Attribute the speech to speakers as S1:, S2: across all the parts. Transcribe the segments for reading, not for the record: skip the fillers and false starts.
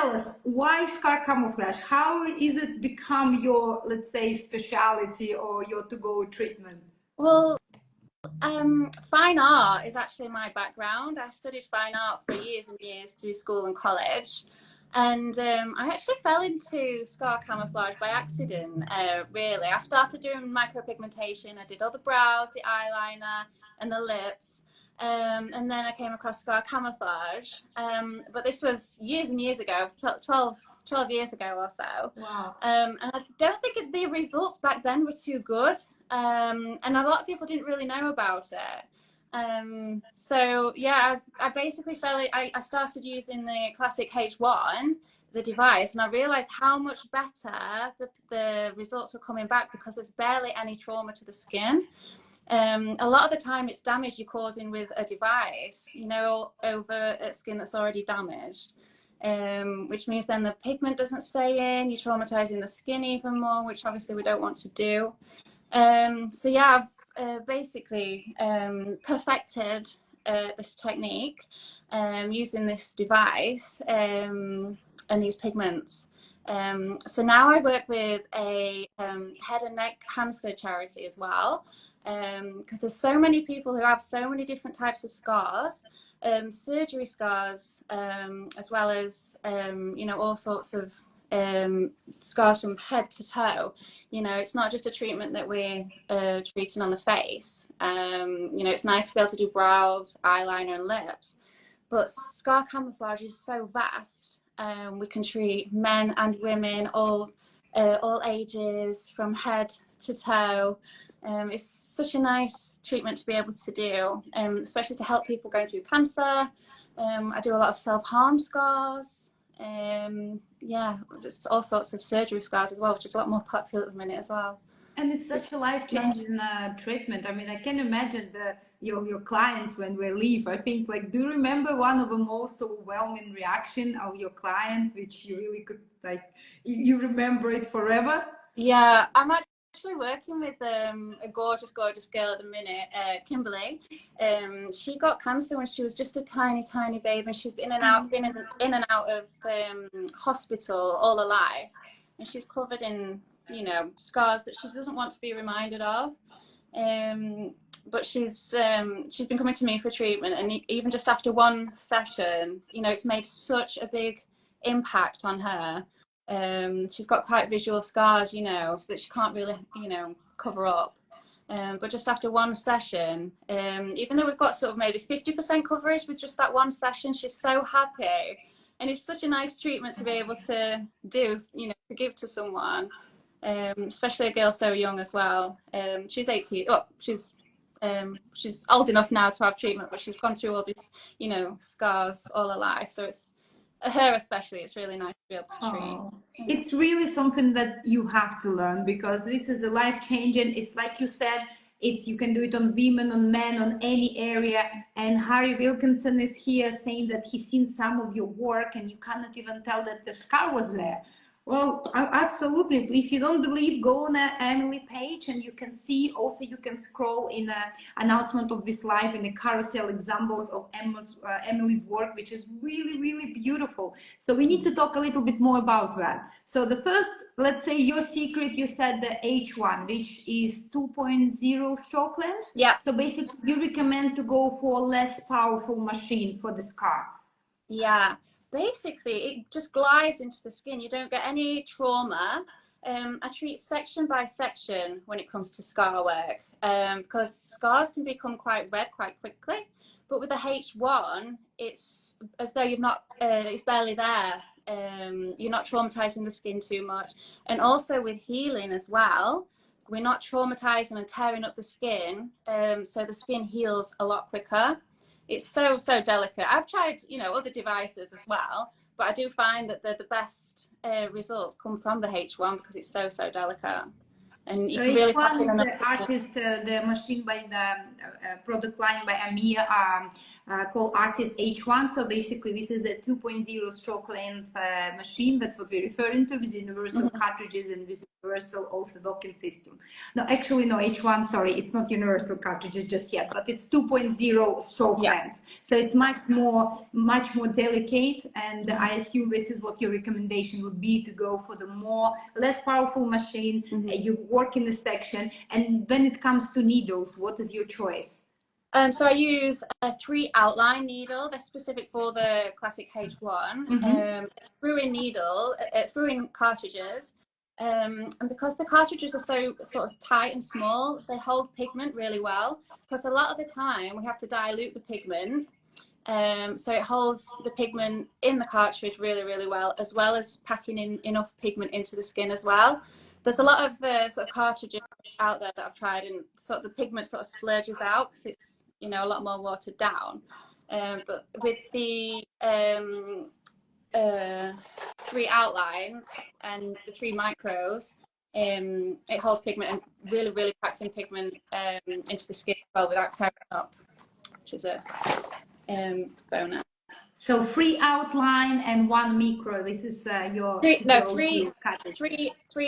S1: tell us, why scar camouflage? How is it become your, let's say, speciality or your to-go treatment?
S2: Well, fine art is actually my background. I studied fine art for years and years through school and college. And I actually fell into scar camouflage by accident, really. I started doing micropigmentation. I did all the brows, the eyeliner, and the lips. And then I came across scar camouflage. But this was years and years ago, 12 years ago or so.
S1: Wow.
S2: And I don't think the results back then were too good. And a lot of people didn't really know about it. So yeah, I basically I started using the classic H1, the device, and I realized how much better the results were coming back because there's barely any trauma to the skin. A lot of the time it's damage you're causing with a device, you know, over a skin that's already damaged. Which means then the pigment doesn't stay in, you're traumatizing the skin even more, which obviously we don't want to do. So yeah, I've basically perfected this technique using this device and these pigments. So now I work with a head and neck cancer charity as well, because there's so many people who have so many different types of scars, surgery scars, as well as you know, all sorts of scars from head to toe. You know, it's not just a treatment that we're treating on the face. You know, it's nice to be able to do brows, eyeliner, and lips, but scar camouflage is so vast. We can treat men and women, all ages, from head to toe. It's such a nice treatment to be able to do, especially to help people going through cancer. I do a lot of self-harm scars. Yeah, just all sorts of surgery scars as well, which is a lot more popular at the minute as well.
S1: And it's such a life-changing treatment. I mean, I can imagine your clients when we leave. I think, like, do you remember one of the most overwhelming reaction of your client, which you really could, like, you remember it forever?
S2: Yeah, I'm actually working with a gorgeous girl at the minute, Kimberly. She got cancer when she was just a tiny baby, and she's been in and out of hospital all her life, and she's covered in, you know, scars that she doesn't want to be reminded of. But she's been coming to me for treatment, and even just after one session, you know, it's made such a big impact on her. She's got quite visual scars, you know, so that she can't really, you know, cover up. But just after one session, even though we've got sort of maybe 50% coverage with just that one session, she's so happy. And it's such a nice treatment to be able to do, you know, to give to someone, especially a girl so young as well. She's 18. Oh, she's old enough now to have treatment, but she's gone through all these, you know, scars all her life. So it's, her especially, it's really nice to be able to treat.
S1: It's really something that you have to learn, because this is the life-changing. It's like you said, you can do it on women, on men, on any area. And Harry Wilkinson is here saying that he's seen some of your work and you cannot even tell that the scar was there. Well, absolutely. If you don't believe, go on the Emily page and you can see. Also, you can scroll in the announcement of this live in the carousel examples of Emily's work, which is really beautiful. So we need to talk a little bit more about that. So the first, let's say your secret, you said the H1, which is 2.0 stroke length.
S2: Yeah.
S1: So basically you recommend to go for a less powerful machine for the scar.
S2: Yeah. Basically, it just glides into the skin. You don't get any trauma. I treat section by section when it comes to scar work, because scars can become quite red quite quickly. But with the H1, it's as though you've not, it's barely there. You're not traumatizing the skin too much. And also with healing as well, we're not traumatizing and tearing up the skin, so the skin heals a lot quicker. It's so delicate. I've tried, you know, other devices as well, but I do find that the best results come from the H1 because it's so delicate. and you
S1: So
S2: can
S1: each
S2: really
S1: one
S2: pack in
S1: is
S2: enough
S1: the
S2: pigment.
S1: artist, the machine by the product line by Amea, called Artist H1. So basically, this is a 2.0 stroke length machine. That's what we're referring to with universal cartridges and with universal also docking system. No, actually, no, H1. Sorry, it's not universal cartridges just yet, but it's 2.0 stroke length. So it's much more delicate. And I assume this is what your recommendation would be, to go for the less powerful machine. You work in the section, and when it comes to needles, what is your choice?
S2: So I use a 3 outline needle that's specific for the classic H1. It's screw-in needle, screw-in cartridges, and because the cartridges are so sort of tight and small, they hold pigment really well. Because a lot of the time we have to dilute the pigment, so it holds the pigment in the cartridge really, really well as packing in enough pigment into the skin as well. There's a lot of sort of cartridges out there that I've tried, and sort of the pigment sort of splurges out because it's, you know, a lot more watered down. But with the 3 outlines and the 3 micros, it holds pigment and really, really packs in pigment into the skin as well without tearing up, which is a bonus.
S1: So 3 outline and 1 micro. This is your
S2: three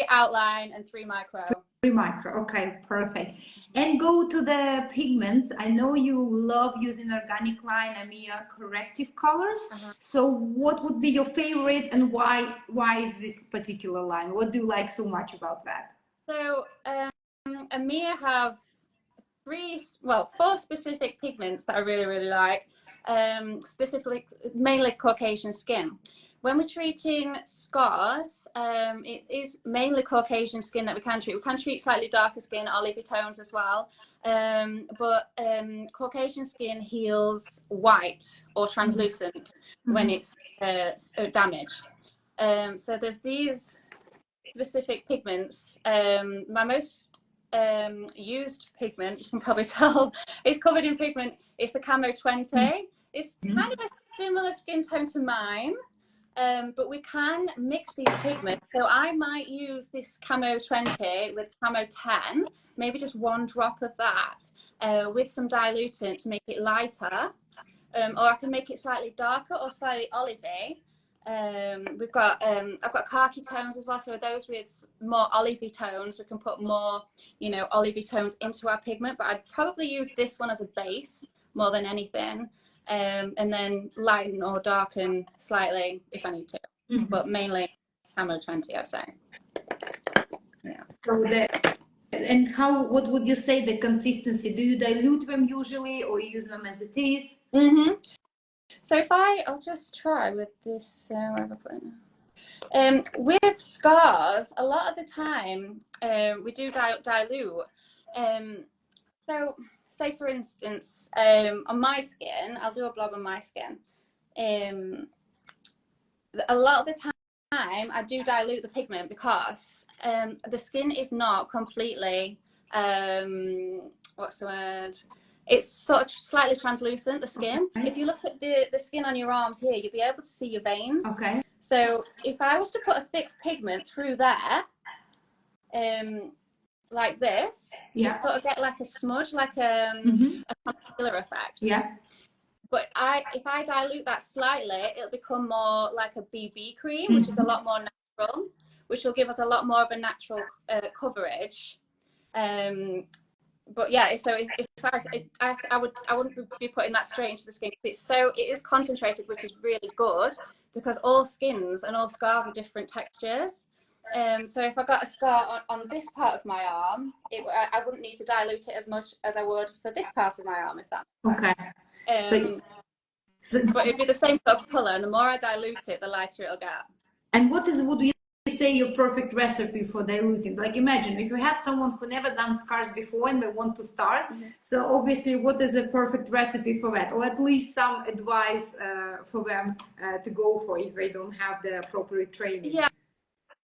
S2: outline and 3 micro.
S1: 3 micro. Okay, perfect. And go to the pigments. I know you love using organic line Amea corrective colors. So what would be your favorite, and why is this particular line? What do you like so much about that?
S2: So Amea have 4 specific pigments that I really, really like. Specifically, mainly Caucasian skin. When we're treating scars, it is mainly Caucasian skin that we can treat. We can treat slightly darker skin, olivey tones as well. But Caucasian skin heals white or translucent when it's damaged. So there's these specific pigments. My most used pigment, you can probably tell, is covered in pigment. It's the Camo 20. It's kind of a similar skin tone to mine. But we can mix these pigments. So I might use this Camo 20 with Camo 10, maybe just 1 drop of that with some dilutant to make it lighter. Or I can make it slightly darker or slightly olivey. I've got khaki tones as well. So those with more olivey tones, we can put more, you know, olivey tones into our pigment. But I'd probably use this one as a base more than anything. And then lighten or darken slightly if I need to, but mainly Camo 20, I'd say. Yeah.
S1: So what would you say the consistency? Do you dilute them usually, or use them as it is?
S2: So I'll just try with this. Where have I put it? With scars, a lot of the time we do dilute. So say for instance, on my skin, I'll do a blob on my skin. A lot of the time I do dilute the pigment because the skin is not completely, what's the word? It's sort of slightly translucent, the skin. If you look at the skin on your arms here, you'll be able to see your veins. Okay. So if I was to put a thick pigment through there, like this, you sort of get like a smudge, like a concealer effect. Yeah. But if I dilute that slightly, it'll become more like a BB cream, which is a lot more natural, which will give us a lot more of a natural coverage. But yeah, so I wouldn't be putting that straight into the skin. It is concentrated, which is really good because all skins and all scars are different textures. So if I got a scar on this part of my arm, I wouldn't need to dilute it as much as I would for this part of my arm, if that makes sense. But it'd be the same sort of colour, and the more I dilute it, the lighter it'll get. And would you say your perfect recipe for diluting? Like, imagine if you have someone who never done scars before and they want to start. So obviously, what is the perfect recipe for that, or at least some advice for them to go for if they don't have the appropriate training? Yeah.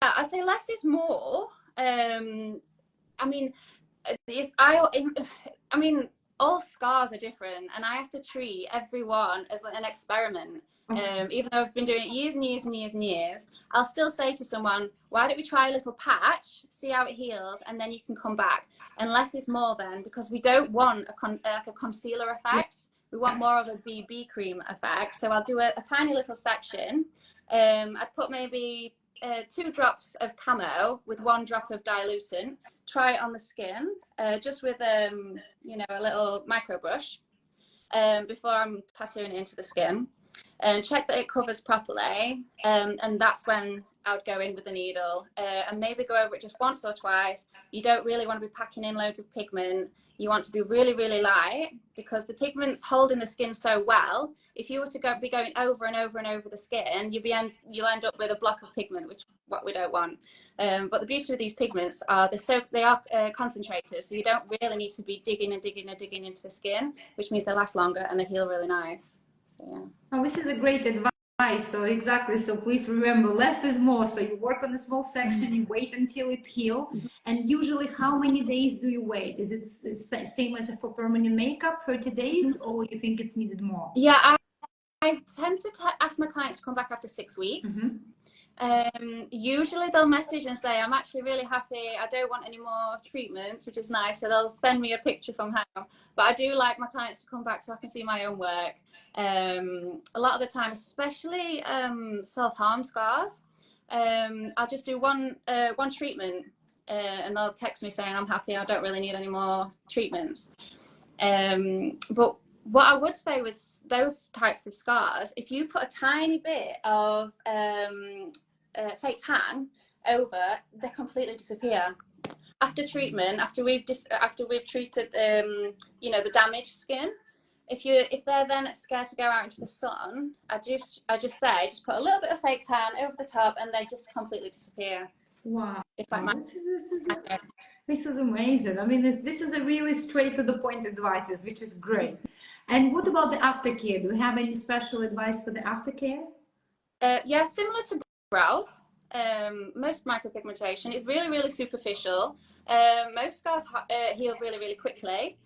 S2: I say less is more. I mean, all scars are different, and I have to treat everyone as an experiment. Even though I've been doing it years and years and years and years, I'll still say to someone, why don't we try a little patch, see how it heals, and then you can come back. And less is more then, because we don't want like a concealer effect. We want more of a BB cream effect. So I'll do a tiny little section. I'd put maybe 2 drops of Camo with 1 drop of dilutant. Try it on the skin, just with you know, a little micro brush, before I'm tattooing it into the skin. And check that it covers properly, and that's when I would go in with the needle, and maybe go over it just once or twice. You don't really want to be packing in loads of pigment. You want to be really, really light, because the pigment's holding the skin so well. If you were to be going over and over and over the skin, you'll end up with a block of pigment, which is what we don't want. But the beauty of these pigments are they are concentrated, so you don't really need to be digging and digging and digging into the skin, which means they last longer and they heal really nice. So, yeah.
S1: Oh, this is a great advice. So exactly. So please remember, less is more. So you work on a small section, you wait until it heals. And usually, how many days do you wait? Is it the same as for permanent makeup, 30 days, or you think it's needed more?
S2: Yeah, I tend to ask my clients to come back after 6 weeks. Usually they'll message and say, I'm actually really happy, I don't want any more treatments, which is nice. So they'll send me a picture from home. But I do like my clients to come back so I can see my own work. A lot of the time, especially self-harm scars, I'll just do one treatment, and they'll text me saying, I'm happy, I don't really need any more treatments. But what I would say with those types of scars, if you put a tiny bit of fake tan over, they completely disappear. After treatment, after we've treated you know, the damaged skin, if they're then scared to go out into the sun, I just say, just put a little bit of fake tan over the top and they just completely disappear.
S1: Wow.
S2: It's like
S1: This is amazing. I mean, this is a really straight to the point advice, which is great. And what about the aftercare? Do we have any special advice for the aftercare?
S2: Yeah, similar to brows. Most micropigmentation is really, really superficial. Most scars heal really, really quickly.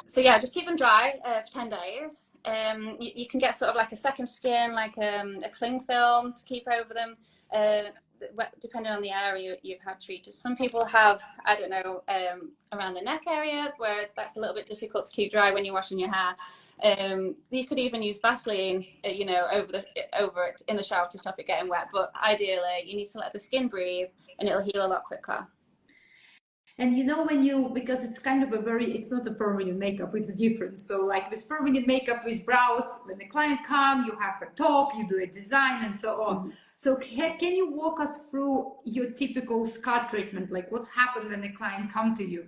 S2: So yeah, just keep them dry for 10 days. You can get sort of like a second skin, like a cling film to keep over them, depending on the area you've had treated. Some people have, I don't know, around the neck area, where that's a little bit difficult to keep dry when you're washing your hair. You could even use Vaseline, you know, over it in the shower to stop it getting wet. But ideally, you need to let the skin breathe, and it'll heal a lot quicker.
S1: And you know, because it's kind of it's not a permanent makeup, it's different. So like with permanent makeup, with brows, when the client comes, you have a talk, you do a design and so on. So can you walk us through your typical scar treatment? Like what's happened when the client come to you?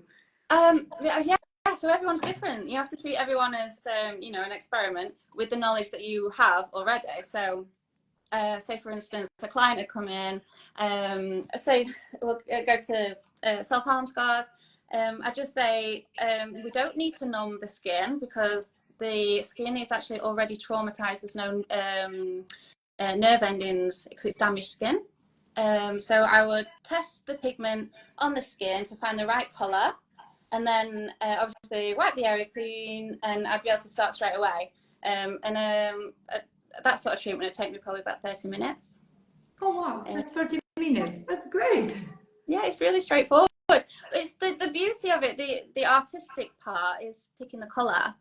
S2: Yeah, so everyone's different. You have to treat everyone as, you know, an experiment with the knowledge that you have already. So say for instance, a client had come in, say we'll go to self-harm scars. I just say we don't need to numb the skin, because the skin is actually already traumatized. There's no nerve endings because it's damaged skin. So I would test the pigment on the skin to find the right color, and then obviously wipe the area clean, and I'd be able to start straight away. That sort of treatment would take me probably about 30 minutes.
S1: Oh wow, just 30 minutes. That's great.
S2: Yeah, it's really straightforward. It's the beauty of it, the artistic part is picking the colour,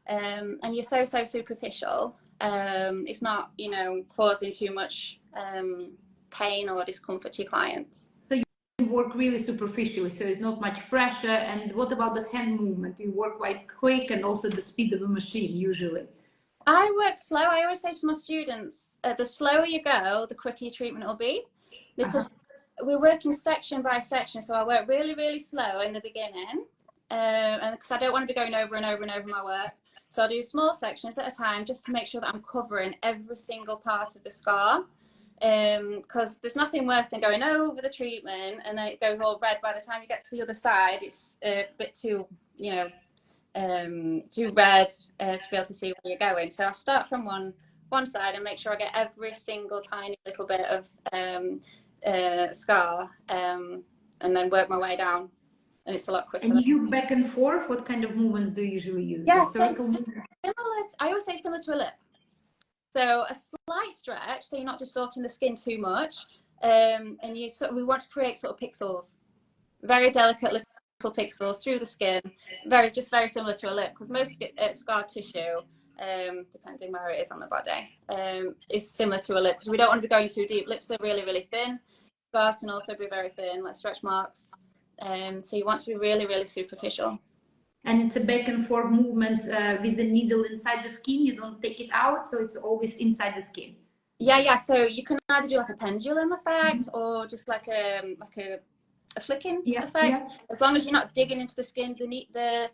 S2: and you're so superficial. It's not, you know, causing too much pain or discomfort to your clients.
S1: So you work really superficially, so there's not much pressure. And what about the hand movement? You work quite quick, and also the speed of the machine usually.
S2: I work slow. I always say to my students, the slower you go, the quicker your treatment will be, because we're working section by section. So I work really, really slow in the beginning, and because I don't want to be going over and over and over my work. So I'll do small sections at a time, just to make sure that I'm covering every single part of the scar. Because there's nothing worse than going over the treatment and then it goes all red. By the time you get to the other side, it's a bit too, you know, too red to be able to see where you're going. So I start from one side and make sure I get every single tiny little bit of scar, and then work my way down. and it's a lot quicker.
S1: And you back and forth, what kind of movements do you usually use?
S2: Yeah,
S1: So
S2: similar, I always say similar to a lip. So a slight stretch, so you're not distorting the skin too much, and we want to create sort of pixels, very delicate little pixels through the skin, very similar to a lip, because most scar tissue, depending where it is on the body, is similar to a lip, because we don't want to be going too deep. Lips are really, really thin. Scars can also be very thin, like stretch marks. So you want to be really, really superficial.
S1: And it's a back and forth movements with the needle inside the skin. You don't take it out, so it's always inside the skin.
S2: Yeah. So you can either do like a pendulum effect or just like a flicking effect. Yeah. As long as you're not digging into the skin, your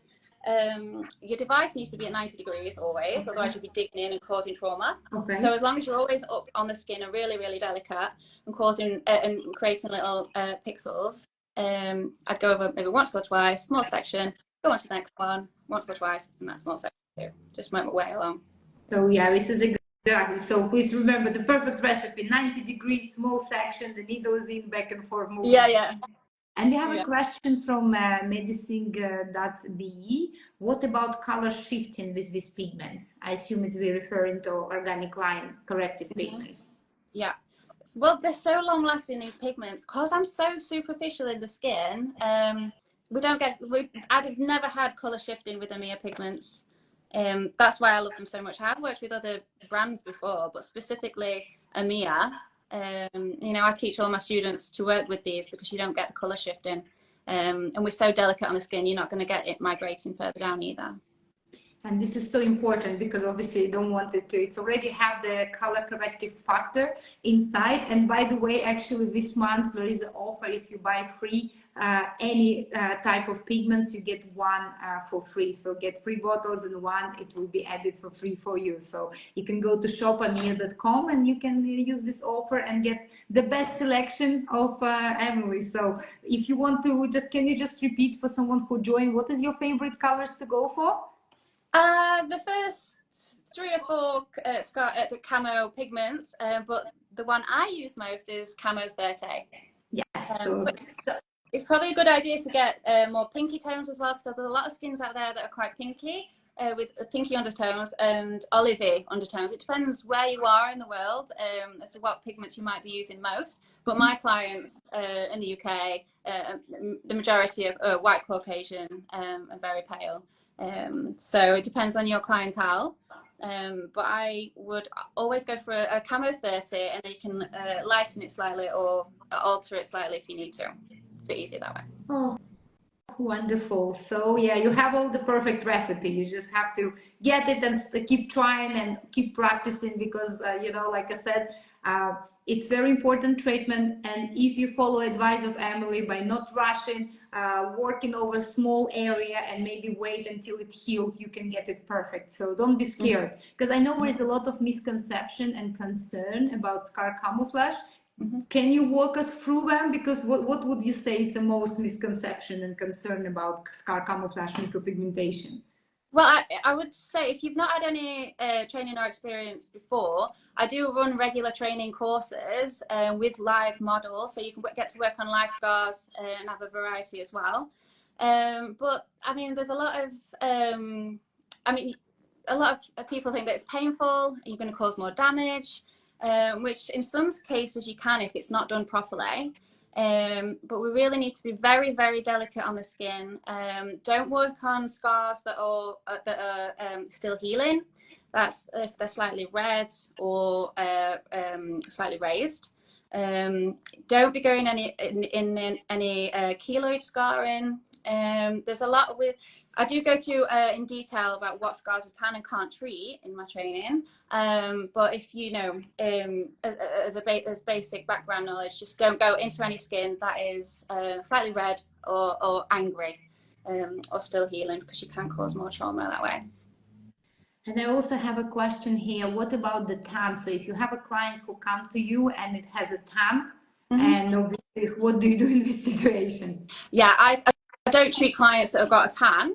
S2: device needs to be at 90 degrees always, otherwise you'll be digging in and causing trauma. Okay. So as long as you're always up on the skin and really, really delicate and causing and creating little pixels, I'd go over maybe once or twice, small section, go on to the next one, once or twice, and that small section too. Just make my way along.
S1: So yeah, this is exactly. So please remember the perfect recipe: 90 degrees, small section, the needle is in, back and forth movement.
S2: Yeah.
S1: And we have a question from medicine.be. What about color shifting with these pigments? I assume it's referring to organic line corrective pigments.
S2: Yeah. Well, they're so long lasting, these pigments, because I'm so superficial in the skin. I've never had color shifting with Amea pigments. That's why I love them so much. I've worked with other brands before, but specifically Amea. I teach all my students to work with these because you don't get the color shifting. And we're so delicate on the skin, you're not going to get it migrating further down either.
S1: And this is so important because obviously you don't want it to, it's already have the color corrective factor inside. And by the way, actually this month there is an offer. If you buy free any type of pigments, you get one for free. So get 3 bottles and one, it will be added for free for you. So you can go to shop.amiea.com and you can use this offer and get the best selection of Emily. So if you want to, can you just repeat for someone who joined, what is your favorite colors to go for?
S2: The first 3 or 4 the Camo pigments, but the one I use most is Camo 30.
S1: Yeah,
S2: it's probably a good idea to get more pinky tones as well, because there's a lot of skins out there that are quite pinky, with pinky undertones and olivey undertones. It depends where you are in the world as to what pigments you might be using most. But my clients in the UK, the majority are white Caucasian and very pale. So it depends on your clientele, but I would always go for a Camo 30, and then you can lighten it slightly or alter it slightly if you need to. It's easier that way.
S1: Oh, wonderful. So yeah, you have all the perfect recipe. You just have to get it and keep trying and keep practicing, because like I said, it's very important treatment. And if you follow advice of Emily by not rushing, working over a small area and maybe wait until it healed, you can get it perfect. So don't be scared, because I know there is a lot of misconception and concern about scar camouflage. Can you walk us through them? Because what would you say is the most misconception and concern about scar camouflage micropigmentation?
S2: Well, I would say if you've not had any training or experience before, I do run regular training courses with live models, so you can get to work on live scars and have a variety as well. But I mean, there's a lot of people think that it's painful, you're going to cause more damage, which in some cases you can if it's not done properly. But we really need to be very, very delicate on the skin. Don't work on scars that are still healing. That's if they're slightly red or slightly raised. Don't be going any keloid scarring. There's a lot I do go through in detail about what scars we can and can't treat in my training, but if as basic background knowledge, just don't go into any skin that is slightly red or angry or still healing, because you can cause more trauma that way.
S1: And I also have a question here. What about the tan? So if you have a client who comes to you and it has a tan, and obviously, what do you do in this situation?
S2: Yeah, I don't treat clients that have got a tan.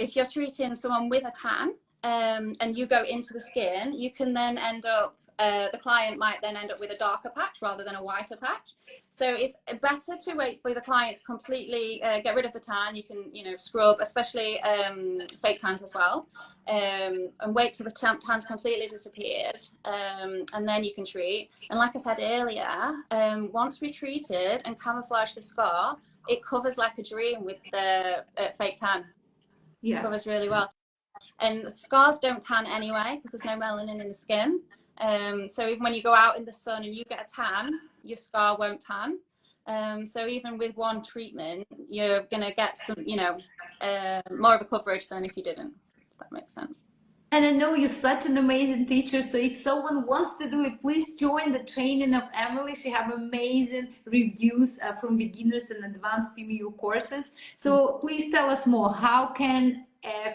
S2: If you're treating someone with a tan and you go into the skin, you can then end up the client might then end up with a darker patch rather than a whiter patch. So it's better to wait for the client to completely get rid of the tan. You can, you know, scrub, especially fake tans as well, and wait till the tan's completely disappeared, and then you can treat. And like I said earlier, once we treated and camouflaged the scar, it covers like a dream with the fake tan. Yeah, it covers really well. And scars don't tan anyway because there's no melanin in the skin. So even when you go out in the sun and you get a tan, your scar won't tan. So even with one treatment, you're going to get some, you know, more of a coverage than if you didn't, if that makes sense.
S1: And I know you're such an amazing teacher. So if someone wants to do it, please join the training of Emily. She have amazing reviews from beginners and advanced PMU courses. So please tell us more. How can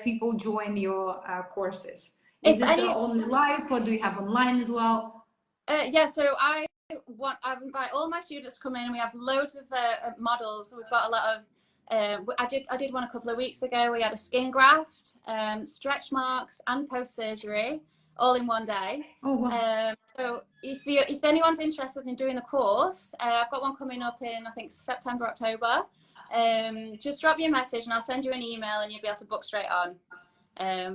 S1: people join your courses? Is it only live or do you have online as well?
S2: Yeah, so I invite all my students to come in. We have loads of models. We've got a lot of I did one a couple of weeks ago. We had a skin graft, stretch marks, and post-surgery all in one day. Oh, wow. So if anyone's interested in doing the course, I've got one coming up in, I think, September, October. Just drop me a message and I'll send you an email and you'll be able to book straight on.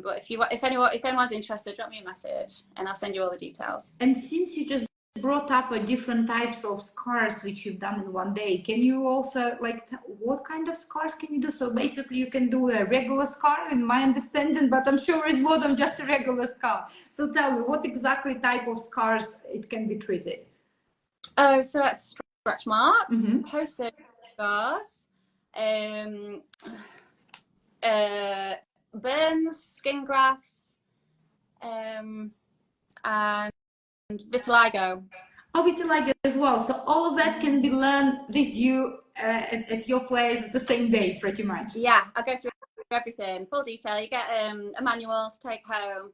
S2: But if anyone's interested, drop me a message and I'll send you all the details.
S1: And since you just brought up different types of scars which you've done in one day, can you also what kind of scars can you do? So basically you can do a regular scar in my understanding, but I'm sure it's more than just a regular scar. So tell me, what exactly type of scars it can be treated?
S2: Oh, so that's stretch marks, post-surgery scars, burns, skin grafts, and vitiligo.
S1: Oh, vitiligo as well. So all of that can be learned with you at your place the same day, pretty much.
S2: Yeah, I go through everything, full detail. You get a manual to take home.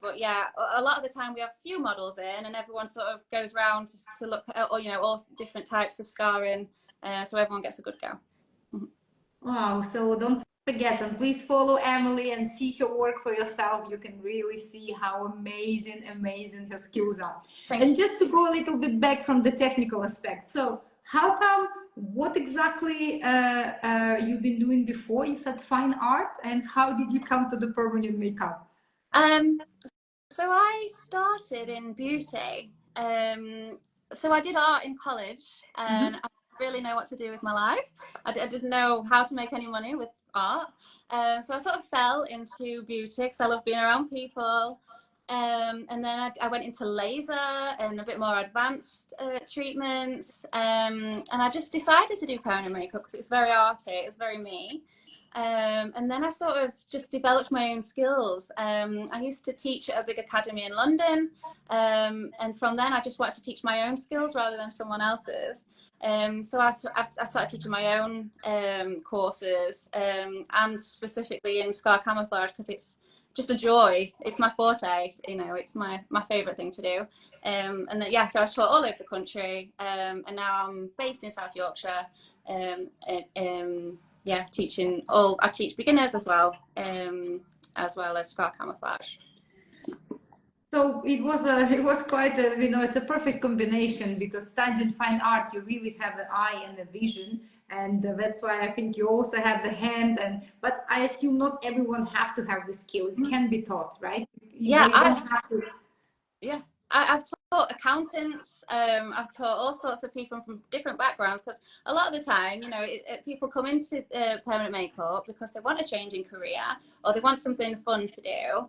S2: But yeah, a lot of the time we have few models in, and everyone sort of goes around to look at all different types of scarring, so everyone gets a good go.
S1: Wow! So don't forget, and please follow Emily and see her work for yourself. You can really see how amazing her skills are. And just to go a little bit back from the technical aspect, so how come, what exactly you've been doing before? You said fine art, and how did you come to the permanent makeup?
S2: So I started in beauty. So I did art in college, and I didn't really know what to do with my life. I didn't know how to make any money with art. So I sort of fell into beauty because I love being around people. And then I went into laser and a bit more advanced treatments. And I just decided to do permanent makeup because it was very arty, it was very me. And then I sort of just developed my own skills. I used to teach at a big academy in London, and from then I just wanted to teach my own skills rather than someone else's. So I started teaching my own courses, and specifically in scar camouflage because it's just a joy. It's my forte, it's my favorite thing to do. And then, yeah, so I taught all over the country, and now I'm based in South Yorkshire. Yeah, I teach beginners as well as scar camouflage.
S1: So it was quite a, it's a perfect combination, because studying fine art, you really have an eye and a vision, and that's why I think you also have the hand. But I assume not everyone have to have the skill. It can be taught, right?
S2: Yeah, I've taught accountants. I've taught all sorts of people from different backgrounds, because a lot of the time, people come into permanent makeup because they want a change in career, or they want something fun to do,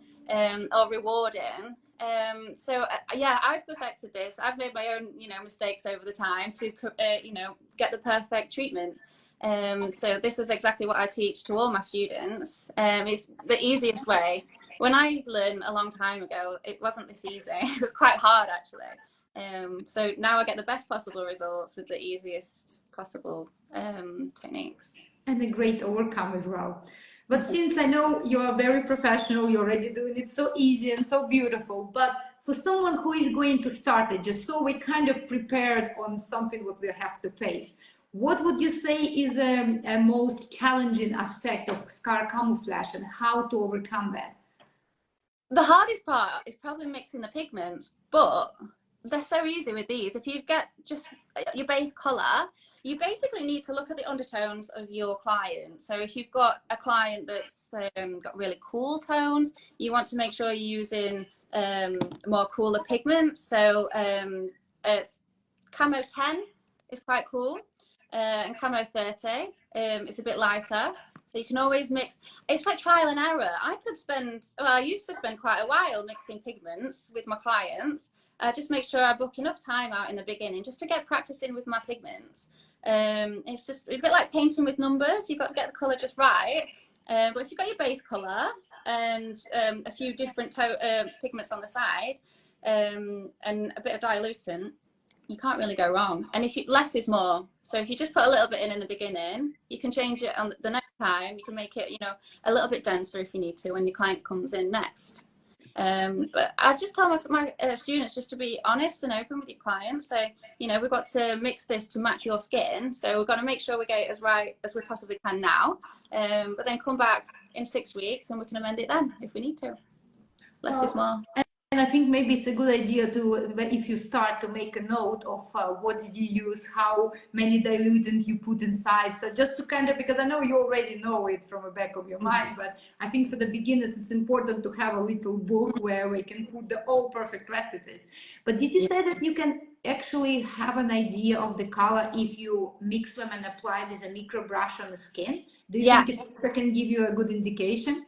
S2: or rewarding. So yeah, I've perfected this. I've made my own, mistakes over the time to, get the perfect treatment. So this is exactly what I teach to all my students. It's the easiest way. When I learned a long time ago, it wasn't this easy. It was quite hard, actually. So now I get the best possible results with the easiest possible techniques.
S1: And a great outcome as well. But since I know you are very professional, you're already doing it so easy and so beautiful, but for someone who is going to start it, just so we're kind of prepared on something what we have to face, what would you say is a most challenging aspect of scar camouflage and how to overcome that?
S2: The hardest part is probably mixing the pigments, but they're so easy with these. If you get just your base color, you basically need to look at the undertones of your client. So if you've got a client that's got really cool tones, you want to make sure you're using more cooler pigments. So it's Camo 10 is quite cool, and Camo 30 it's a bit lighter. So you can always mix. It's like trial and error. I used to spend quite a while mixing pigments with my clients. Just make sure I book enough time out in the beginning just to get practicing with my pigments. It's just a bit like painting with numbers. You've got to get the colour just right. But if you've got your base colour and a few different pigments on the side and a bit of dilutant, you can't really go wrong. And if less is more. So if you just put a little bit in the beginning, you can change it on the next time. You can make it, a little bit denser if you need to when your client comes in next. But I just tell my students just to be honest and open with your clients. So, we've got to mix this to match your skin. So we've got to make sure we get it as right as we possibly can now. But then come back in 6 weeks and we can amend it then if we need to. Less is more.
S1: And I think maybe it's a good idea to, if you start, to make a note of what did you use, how many dilutants you put inside. So just to kind of, because I know you already know it from the back of your mind, but I think for the beginners, it's important to have a little book where we can put the all perfect recipes. But did you say that you can actually have an idea of the color if you mix them and apply with a micro brush on the skin? Do you think it can give you a good indication?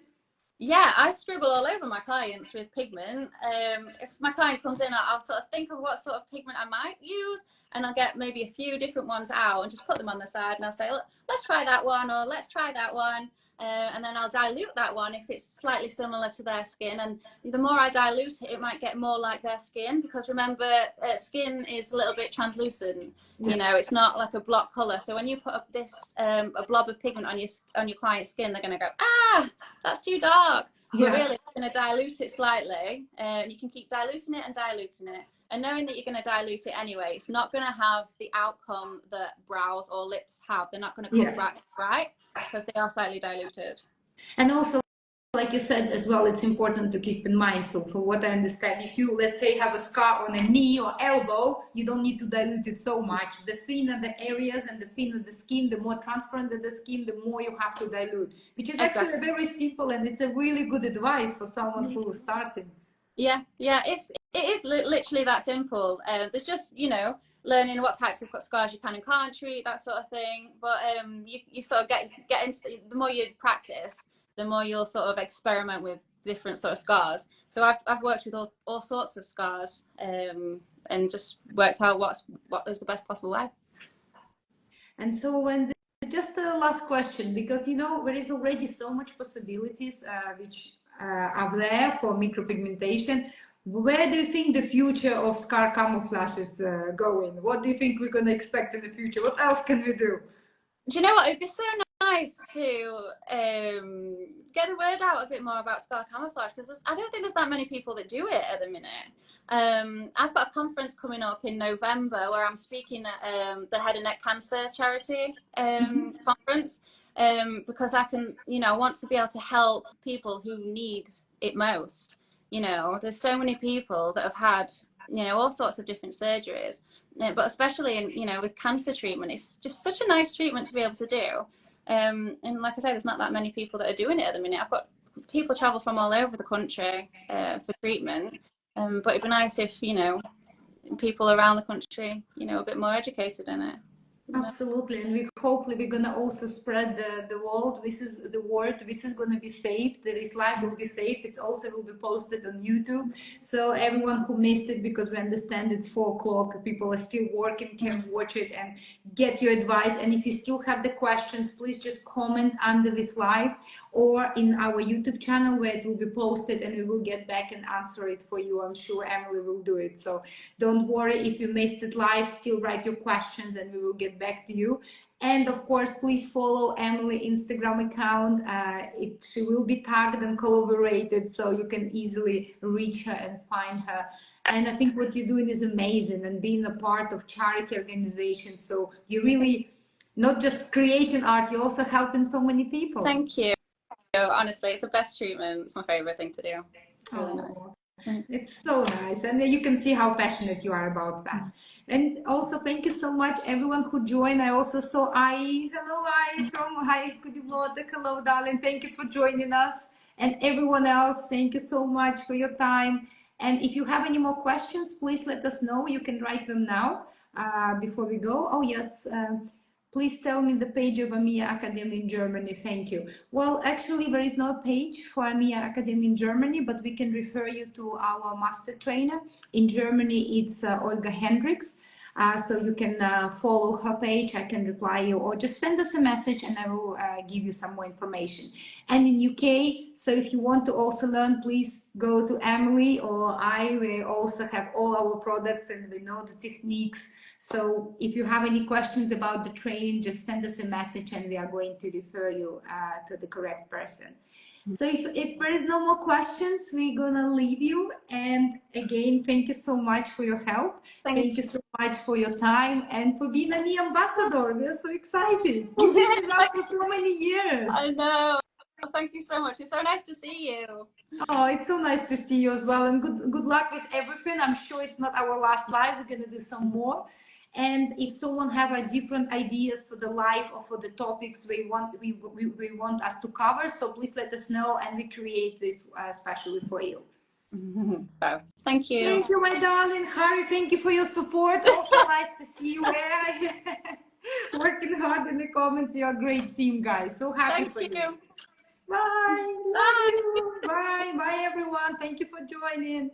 S2: Yeah, I scribble all over my clients with pigment. If my client comes in, I'll sort of think of what sort of pigment I might use, and I'll get maybe a few different ones out and just put them on the side, and I'll say, look, let's try that one, or let's try that one. And then I'll dilute that one if it's slightly similar to their skin. And the more I dilute it, it might get more like their skin, because remember, skin is a little bit translucent. It's not like a block color. So when you put up this a blob of pigment on your client's skin, they're going to go, that's too dark. But really, you're going to dilute it slightly, and you can keep diluting it and diluting it. And knowing that you're going to dilute it anyway, it's not going to have the outcome that brows or lips have. They're not going to come right because they are slightly diluted.
S1: And also, like you said as well, it's important to keep in mind. So from what I understand, if you, let's say, have a scar on a knee or elbow, you don't need to dilute it so much. The thinner the areas and the thinner the skin, the more transparent the skin, the more you have to dilute, which is actually very simple, and it's a really good advice for someone who is starting. Yeah,
S2: it is literally that simple. There's just, learning what types of scars you can and can't treat, that sort of thing. But you sort of get into the more you practice, the more you'll sort of experiment with different sort of scars. So I've worked with all sorts of scars and just worked out what is the best possible way.
S1: And so just a last question, because there is already so much possibilities which are there for micropigmentation. Where do you think the future of scar camouflage is going? What do you think we're going to expect in the future? What else can we do?
S2: Do you know what? It'd be so nice to get the word out a bit more about scar camouflage, because I don't think there's that many people that do it at the minute. I've got a conference coming up in November where I'm speaking at the Head and Neck Cancer Charity conference, because I want to be able to help people who need it most. There's so many people that have had, all sorts of different surgeries, but especially in, with cancer treatment, it's just such a nice treatment to be able to do. And like I say, there's not that many people that are doing it at the minute. I've got people travel from all over the country for treatment, but it'd be nice if, people around the country, a bit more educated in it.
S1: Absolutely, and hopefully we're gonna also spread the word. This is gonna be saved. This live will be saved. It also will be posted on YouTube, so everyone who missed it, because we understand it's 4 o'clock, people are still working, can watch it and get your advice. And if you still have the questions, please just comment under this live or in our YouTube channel, where it will be posted, and we will get back and answer it for you. I'm sure Emily will do it, so don't worry if you missed it live. Still write your questions and we will get back to you. And of course, please follow Emily Instagram account. She will be tagged and collaborated, so you can easily reach her and find her. And I think what you're doing is amazing, and being a part of charity organization, so you're really not just creating art, you're also helping so many people.
S2: Thank you. Honestly, it's the best treatment. It's my favorite thing to do. It's really nice.
S1: Oh, it's so nice. And you can see how passionate you are about that. And also, thank you so much, everyone who joined. I also saw Ai. Hello, Ai from Hi. Could you blow the hello, darling? Thank you for joining us. And everyone else, thank you so much for your time. And if you have any more questions, please let us know. You can write them now before we go. Oh, yes. Please tell me the page of AMIA Academy in Germany. Thank you. Well, actually, there is no page for AMIA Academy in Germany, but we can refer you to our master trainer. In Germany, it's Olga Hendricks. So you can follow her page. I can reply you, or just send us a message and I will give you some more information. And in UK, so if you want to also learn, please go to Emily or I. We also have all our products and we know the techniques. So if you have any questions about the training, just send us a message and we are going to refer you to the correct person. So if there is no more questions, we're gonna leave you. And again, thank you so much for your help. Thank you so much for your time and for being an ambassador. We're so excited. You've been with us for so many years.
S2: I know. Thank you so much. It's so nice to see you.
S1: Oh, it's so nice to see you as well. And good luck with everything. I'm sure it's not our last live. We're gonna do some more. And if someone have a different ideas for the live or for the topics we want us to cover, so please let us know and we create this especially for you.
S2: Oh, thank you.
S1: Thank you, my darling. Harry, thank you for your support. Also nice to see you working hard in the comments. You're a great team, guys. So happy for you. Bye. Love you. Bye. Bye, everyone. Thank you for joining.